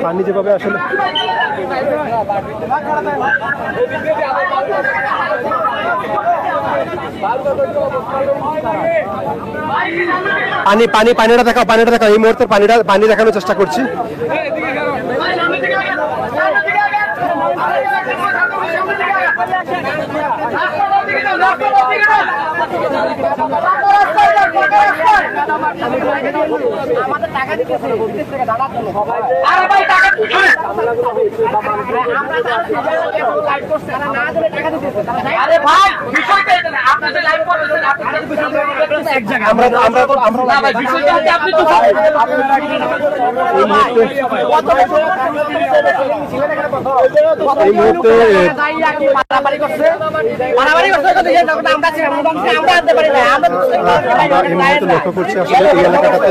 পানি যেভাবে আসলে পানিটা দেখাও এই মুহূর্তে পানি দেখানোর চেষ্টা করছি। লক্ষ্য করছি আসলে এই এলাকাটাতে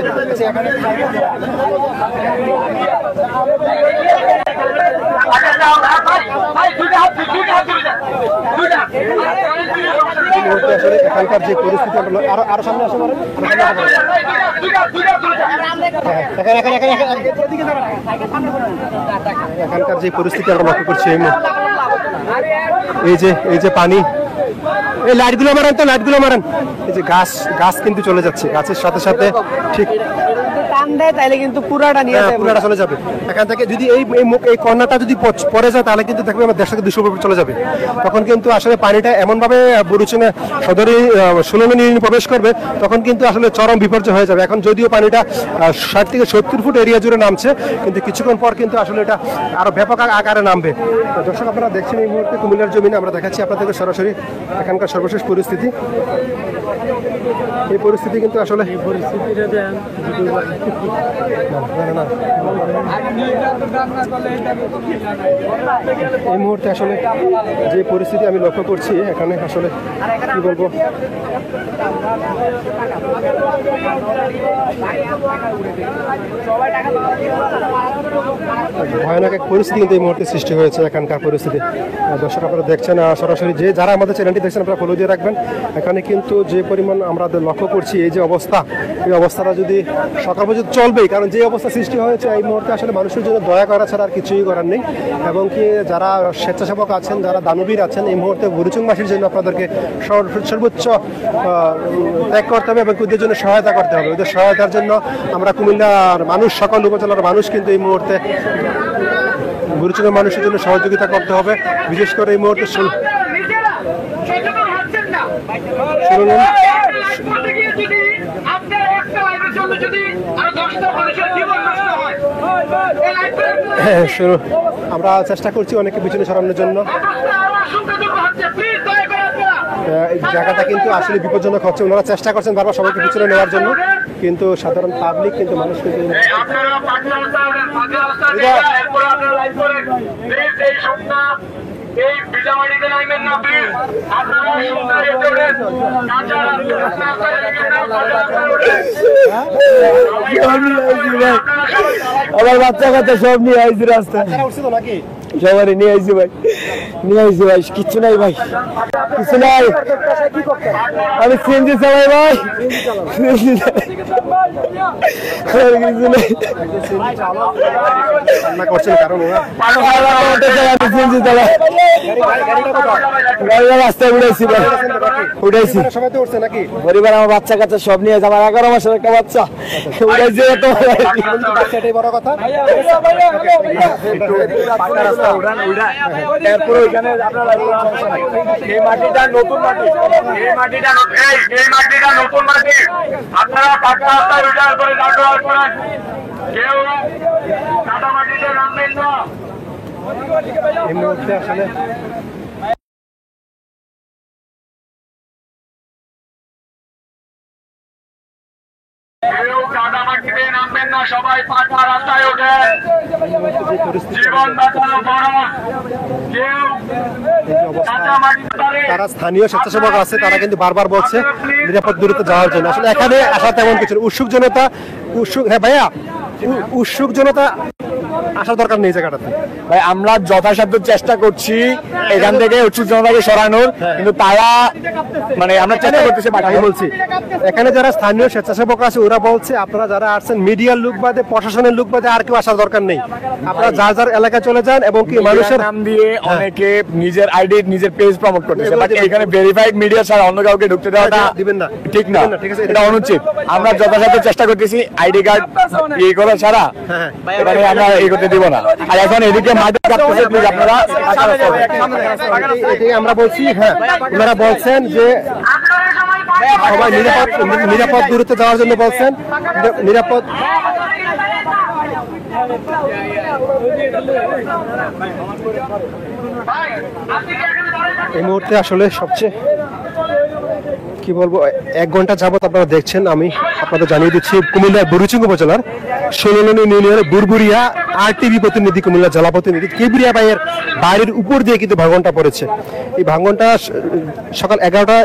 এখানকার যে পরিস্থিতি আরো সামনে আসে এখানকার যে পরিস্থিতি আমরা লক্ষ্য করছি এই যে পানি, এই লাইটগুলো মারান এই যে গাছ কিন্তু চলে যাচ্ছে, গাছের সাথে সাথে ঠিক তাইলে কিন্তু পুরাটা চলে যাবে। এখান থেকে যদি এই কর্নারটা যদি পড়ে যায় তাহলে কিন্তু দেখবে আমার 150 থেকে 200 উপরে চলে যাবে। তখন কিন্তু আসলে পানিটা এমন ভাবে বুরুচুনে সদরে 16 ইউনিয়নে প্রবেশ করবে, তখন কিন্তু আসলে চরম বিপর্যয় হয়ে যাবে। এখন যদিও পানিটা 60 থেকে 70 ফুট এরিয়া জুড়ে নামছে, কিন্তু কিছুক্ষণ পর কিন্তু আসলে এটা আরো ব্যাপক আকারে নামবে। দর্শক আপনারা দেখছেন এই মুহূর্তে কুমিল্লার জমিনে আমরা দেখাচ্ছি আপনাদেরকে সরাসরি এখানকার সর্বশেষ পরিস্থিতি। এই পরিস্থিতি কিন্তু আসলে এই মুহূর্তে আসলে যে পরিস্থিতি আমি লক্ষ্য করছি এখানে আসলে কি বলবো, ভয়ানক এক পরিস্থিতি কিন্তু এই মুহূর্তে সৃষ্টি হয়েছে এখানকার পরিস্থিতি। দর্শক আপনারা দেখছেন সরাসরি যারা আমাদের চ্যানেলটি দেখছেন আপনারা ফলো দিয়ে রাখবেন। এখানে কিন্তু যে পরিমাণ আমরা লক্ষ্য করছি এই যে অবস্থা, এই অবস্থাটা যদি সকাল পর্যন্ত চলবেই, কারণ যে অবস্থা সৃষ্টি হয়েছে এই মুহূর্তে আসলে মানুষের জন্য দয়া করা ছাড়া আর কিছুই করার নেই। এবং কি যারা স্বেচ্ছাসেবক আছেন, যারা দানবীর আছেন, এই মুহূর্তে বুরুচুংবাসীর জন্য আপনাদেরকে সর্বোচ্চ ত্যাগ করতে হবে এবং ওদের জন্য সহায়তা করতে হবে। ওদের সহায়তার জন্য আমরা কুমিল্লার মানুষ, সকল উপজেলার মানুষ কিন্তু এই মুহূর্তে বুরুচুংয়ের মানুষের জন্য সহযোগিতা করতে হবে। বিশেষ করে এই মুহূর্তে আমরা চেষ্টা করছি অনেকে পিছনে সরানোর জন্য। এই জায়গাটা কিন্তু আসলে বিপজ্জনক হচ্ছে, ওনারা চেষ্টা করছেন বারবার সবাইকে পিছনে নেওয়ার জন্য, কিন্তু সাধারণ পাবলিক কিন্তু মানুষ কিন্তু আমার বাচ্চা কাচ্চা সব নিয়ে আইছি রাস্তায়, নাকি সবারই নিয়ে আইছি ভাই, কিচ্ছু নাই ভাই, কিছু নাই। আমি সিএনজি চালাই ভাই, সিএনজি রাস্তায় উঠাইছি পরিবার, আমার বাচ্চা কাচ্চা সব নিয়ে আছে, আমার 11 মাসের একটা বাচ্চা উঠাইছি। বড় কথা নতুন মাটি আপনারা পাকা রাস্তায় উঠার করে কেউ কাদা মাটিতে নামবেন না। এই মুহূর্তে আসলে সবাই পাকা রাস্তায় ওঠে, জীবন বাঁচানো খরচ। তারা স্থানীয় স্বেচ্ছাসেবক আছে, তারা কিন্তু বারবার বলছে নিরাপদ দূরত্বে যাওয়ার জন্য। আসলে এখানে আসা তেমন কিছু উৎসুক জনতা, হ্যাঁ ভাইয়া, উৎসুক জনতা আসার দরকার নেই জায়গাটাতে? ভাই আমরা যথাসাধ্য চেষ্টা করছি এখান থেকে উচ্চ জনতাকে সরানোর, কিন্তু তারা মানে আমরা চেষ্টা করতেছি। আমি বলছি এখানে যারা স্থানীয় স্বেচ্ছাসেবক আছে ওরা বলছে আপনারা যারা আসছেন মিডিয়ার লোক বাদে প্রশাসনের লোক বাদে আর কেউ আসার দরকার নেই, আপনারা যার যার এলাকায় চলে যান এবং কি মানুষের নাম দিয়ে অনেকে নিজের আইডি নিজের পেজ প্রমোট করতেছে, বাট এখানে ভেরিফাইড মিডিয়া ছাড়া অন্য কাউকে ঢুকতে দেওয়াটা দিবেন না, ঠিক না, দিবেন না, ঠিক আছে, এটা অনুচিত। আমরা যথাসাধ্য চেষ্টা করতেছি আইডি কার্ড এই করা ছাড়া এখানে আমরা এই করতে দিব না। আর এখন এদিকে মাঠে কাটতেছে, প্লিজ আপনারা এটাই আমরা বলছি। হ্যাঁ, ওনারা বলছেন যে সবাই নিরাপদ দূরত্বে যাওয়ার জন্য বলছেন, নিরাপদ। এই মুহূর্তে আসলে সবচেয়ে কি বলবো, 1 ঘন্টা যাবত আপনারা দেখছেন, আমি আপনাদের জানিয়ে দিচ্ছি কুমিল্লার বুড়িচুং উপজেলার 16 নং ইউনিয়নের বুরবুরিয়া RTV প্রতিনিধি, কুমিল্লা জেলা প্রতিনিধি কিবরিয়া ভাইয়ের বাড়ির উপর দিয়ে কিন্তু ভাঙনটা পড়েছে। এই ভাঙনটা সকাল 11টা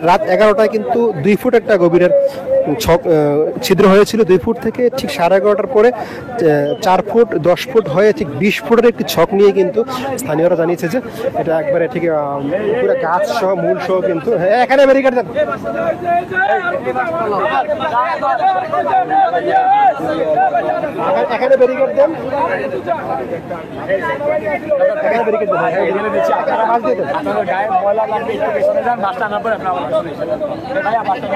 রাত 11টায় কিন্তু 2 ফুট একটা গভীরের ছিদ্র হয়েছিল। 2 ফুট থেকে ঠিক 11:30টার পরে 4 ফুট 10 ফুট হয়ে ঠিক 20 ফুটের একটি ছক নিয়ে কিন্তু স্থানীয়রা জানিয়েছে যে এটা একবারে ঠিক পুরো গাছ সহ মূল সহ কিন্তু এখানে ব্যারিকেড দেন, এখানে ব্যারিকেড দেন, এখানে ব্যারিকেড দেন, এখানে দিচ্ছি আপনারা মাছ দিয়ে দেন। আপনাদের গায়ে ময়লা লাগবে একটু পেছনে যান, মাছটা আনার পরে আপনারা ভাইয়া মাছটা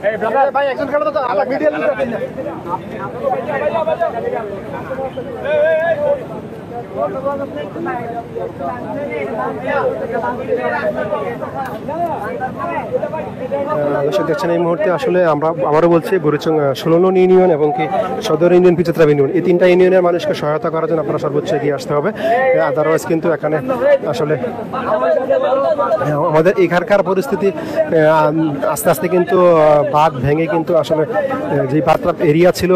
এই ব্রাদার ভাই একজন খেলা তো আলাদা মিডিয়া লিডার আছে না। দর্শক দেখছেন এই মুহূর্তে আসলে আমরা আবারও বলছি বুড়িচং 16 নং ইউনিয়ন এবং কি সদর ইউনিয়ন পিচত্রা ইউনিয়ন, এই 3টা ইউনিয়নের মানুষকে সহায়তা করার জন্য আপনারা সর্বোচ্চ এগিয়ে আসতে হবে। আদারওয়াইজ কিন্তু এখানে আসলে আমাদের এখানকার পরিস্থিতি আস্তে আস্তে কিন্তু বাঁধ ভেঙে কিন্তু আসলে যে বাঁধটা এরিয়া ছিল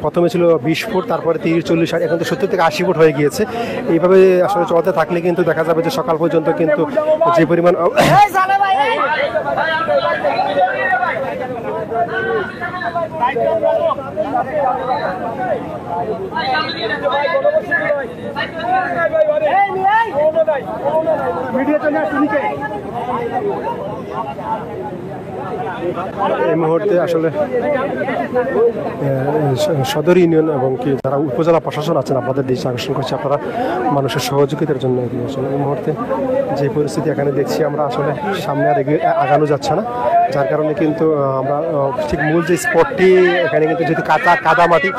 প্রথমে ছিল 20 ফুট, তারপরে 30-40 এখন তো 70 থেকে 80 ফুট হয়ে গিয়েছে। এইভাবে আসলে চলতে থাকলে কিন্তু দেখা যাবে যে সকাল পর্যন্ত কিন্তু যে পরিমাণ এই মুহূর্তে আসলে সদর ইউনিয়ন এবং কি যারা উপজেলা প্রশাসন আছেন আপনাদের দৃষ্টি আকর্ষণ করছে আপনারা মানুষের সহযোগিতার জন্য এগিয়ে আসলে এই মুহূর্তে যে পরিস্থিতি এখানে দেখছি আমরা আসলে সামনে আর আগানো যাচ্ছে না, যার কারণে কিন্তু আমরা ঠিক মূল যে স্পটটি এখানে কিন্তু যেহেতু কাদা মাটি